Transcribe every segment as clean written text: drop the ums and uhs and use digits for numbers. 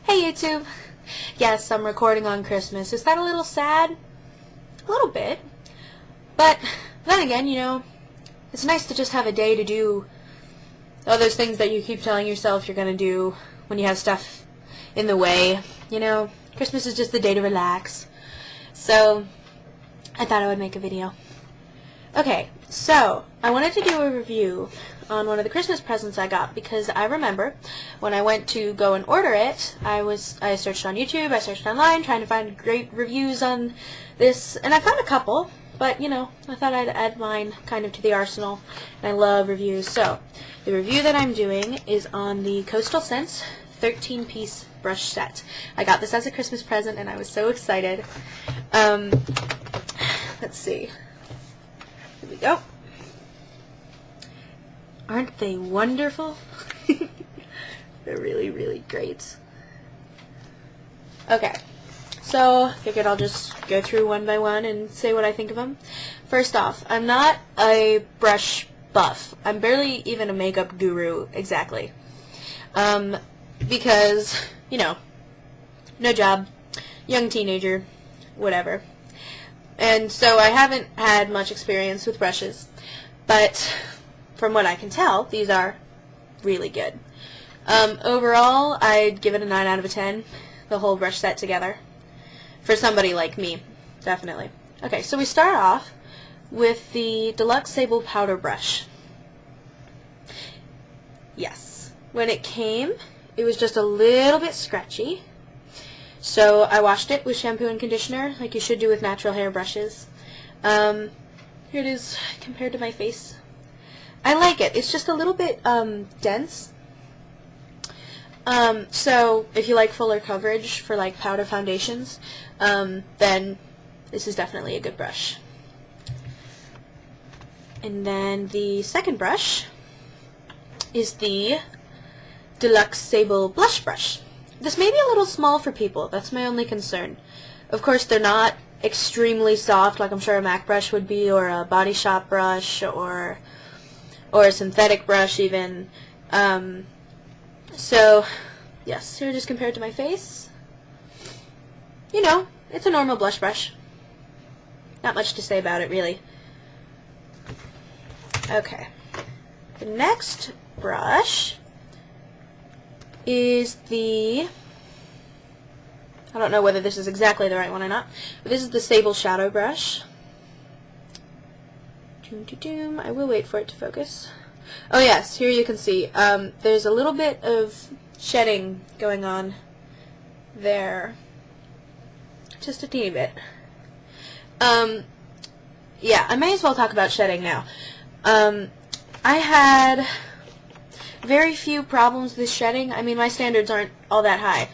Hey YouTube! Yes, I'm recording on Christmas. Is that a little sad? A little bit. But then again, it's nice to just have a day to do all those things that you keep telling yourself you're gonna do when you have stuff in the way. Christmas is just the day to relax. So, I thought I would make a video. Okay, so I wanted to do a review on one of the Christmas presents I got because I remember when I went to go and order it, I searched on YouTube, I searched online trying to find great reviews on this, and I found a couple, but I thought I'd add mine kind of to the arsenal, and I love reviews. So, the review that I'm doing is on the Coastal Scents 13-piece brush set. I got this as a Christmas present and I was so excited. Let's see. Here we go. Aren't they wonderful? They're really, really great. Okay, so I figured I'll just go through one by one and say what I think of them. First off, I'm not a brush buff. I'm barely even a makeup guru, exactly. Because, no job, young teenager, whatever. And so I haven't had much experience with brushes, but from what I can tell, these are really good. Overall, I'd give it a 9 out of 10, the whole brush set together, for somebody like me, definitely. Okay, so we start off with the Deluxe Sable powder brush. Yes, when it came, it was just a little bit scratchy. So I washed it with shampoo and conditioner, like you should do with natural hair brushes. Here it is compared to my face. I like it. It's just a little bit dense. So if you like fuller coverage for like powder foundations, then this is definitely a good brush. And then the second brush is the Deluxe Sable blush brush. This may be a little small for people. That's my only concern. Of course, they're not extremely soft like I'm sure a MAC brush would be, or a Body Shop brush, or a synthetic brush even. So, yes, here just compared to my face. It's a normal blush brush. Not much to say about it, really. Okay. The next brush is the, I don't know whether this is exactly the right one or not, but this is the Sable shadow brush. I will wait for it to focus. Oh yes, here you can see there's a little bit of shedding going on there, just a teeny bit. Yeah, I may as well talk about shedding now. I had very few problems with shedding. I mean, my standards aren't all that high,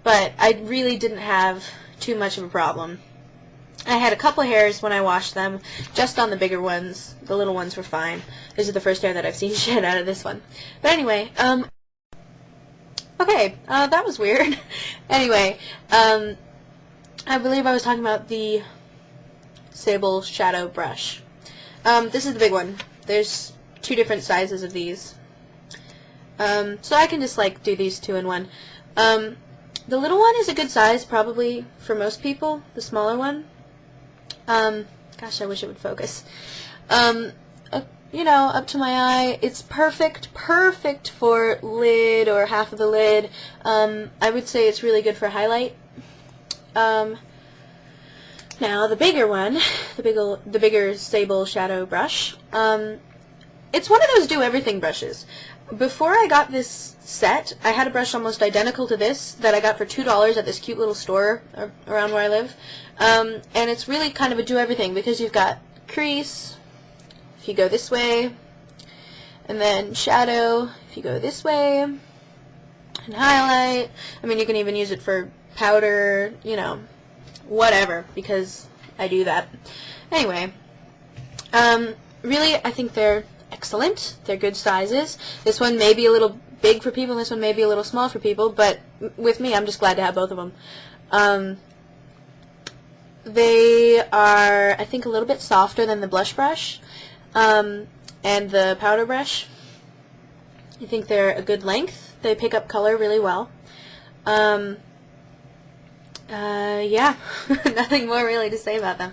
but I really didn't have too much of a problem. I had a couple hairs when I washed them, just on the bigger ones. The little ones were fine. This is the first hair that I've seen shed out of this one. But anyway, okay, that was weird. Anyway, I believe I was talking about the Sable shadow brush. This is the big one. There's 2 different sizes of these. So I can just do these 2 in one. The little one is a good size probably for most people. The smaller one, gosh, I wish it would focus. Up to my eye, it's perfect for lid or half of the lid. I would say it's really good for highlight. Now the bigger one, the bigger Sable shadow brush, it's one of those do-everything brushes. Before I got this set, I had a brush almost identical to this that I got for $2 at this cute little store around where I live. And it's really kind of a do-everything because you've got crease if you go this way, and then shadow if you go this way, and highlight. I mean, you can even use it for powder, whatever, because I do that. Anyway, really, I think they're excellent. They're good sizes. This one may be a little big for people, and this one may be a little small for people, but with me, I'm just glad to have both of them. They are, I think, a little bit softer than the blush brush and the powder brush. I think they're a good length. They pick up color really well. Yeah, nothing more really to say about them.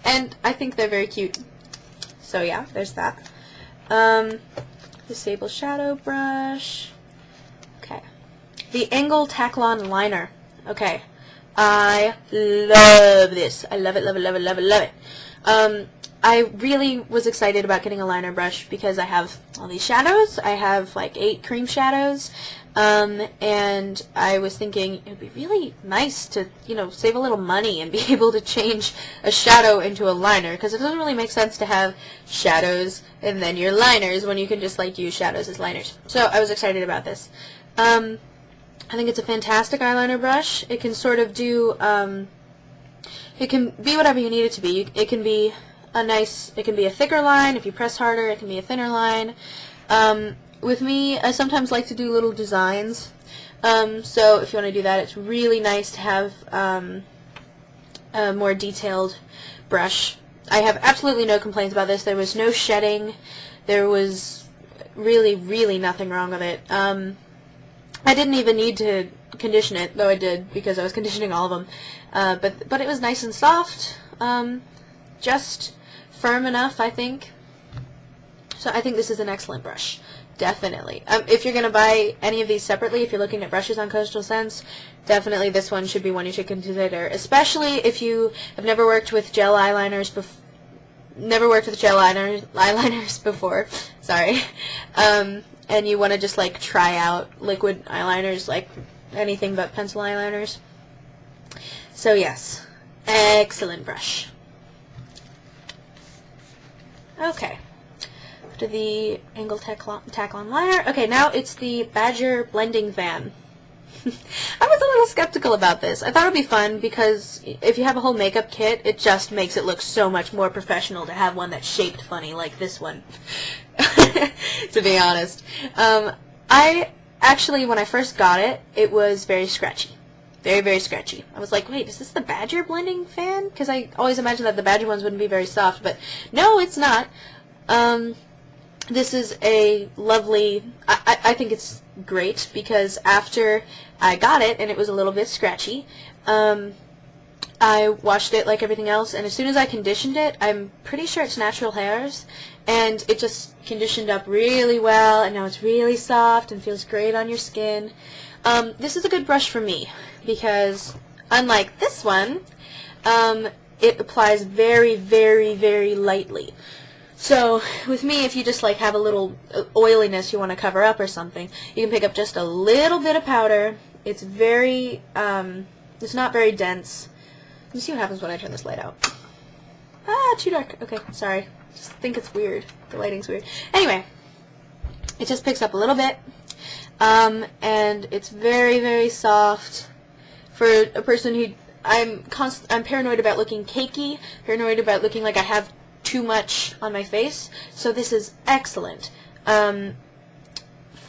And I think they're very cute. So yeah, there's that. The Sable Shadow Brush. Okay. The Angle Taklon Liner. Okay. I love this. I love it, love it, love it, love it, love it. I really was excited about getting a liner brush because I have all these shadows. I have like 8 cream shadows. And I was thinking it would be really nice to, you know, save a little money and be able to change a shadow into a liner, because it doesn't really make sense to have shadows and then your liners when you can just like use shadows as liners. So I was excited about this. I think it's a fantastic eyeliner brush. It can sort of do, it can be whatever you need it to be. It can be it can be a thicker line. If you press harder, it can be a thinner line. With me, I sometimes like to do little designs, so if you want to do that, it's really nice to have a more detailed brush. I have absolutely no complaints about this. There was no shedding. There was really, really nothing wrong with it. I didn't even need to condition it, though I did because I was conditioning all of them. But it was nice and soft, just firm enough, I think. So I think this is an excellent brush. Definitely. If you're going to buy any of these separately, if you're looking at brushes on Coastal Scents, definitely this one should be one you should consider, especially if you have never worked with gel eyeliners before. Sorry. And you want to just like try out liquid eyeliners, like anything but pencil eyeliners. So yes, excellent brush. Okay. To the Angle Taklon Liner. Okay, now it's the Badger Blending Fan. I was a little skeptical about this. I thought it would be fun because if you have a whole makeup kit, it just makes it look so much more professional to have one that's shaped funny like this one, to be honest. I actually, when I first got it, it was very scratchy. Very, very scratchy. I was like, wait, is this the Badger Blending Fan? Because I always imagined that the Badger ones wouldn't be very soft, but no, it's not. This is a lovely, I think it's great because after I got it and it was a little bit scratchy, I washed it like everything else, and as soon as I conditioned it, I'm pretty sure it's natural hairs, and it just conditioned up really well, and now it's really soft and feels great on your skin. This is a good brush for me because unlike this one, it applies very, very, very lightly. So with me, if you just like have a little oiliness you want to cover up or something, you can pick up just a little bit of powder. It's very, it's not very dense. Let me see what happens when I turn this light out. Ah, too dark. Okay, sorry. Just think it's weird. The lighting's weird. Anyway, it just picks up a little bit, and it's very, very soft. For a person who, I'm paranoid about looking cakey, paranoid about looking like I have too much on my face, so this is excellent.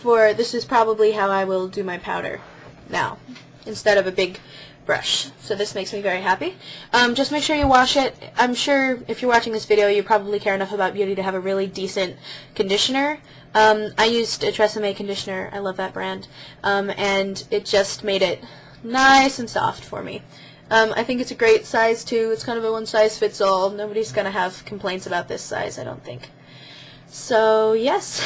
This is probably how I will do my powder now, instead of a big brush. So this makes me very happy. Just make sure you wash it. I'm sure if you're watching this video, you probably care enough about beauty to have a really decent conditioner. I used a Tresemme conditioner. I love that brand. And it just made it nice and soft for me. I think it's a great size too. It's kind of a one-size-fits-all. Nobody's going to have complaints about this size, I don't think. So yes,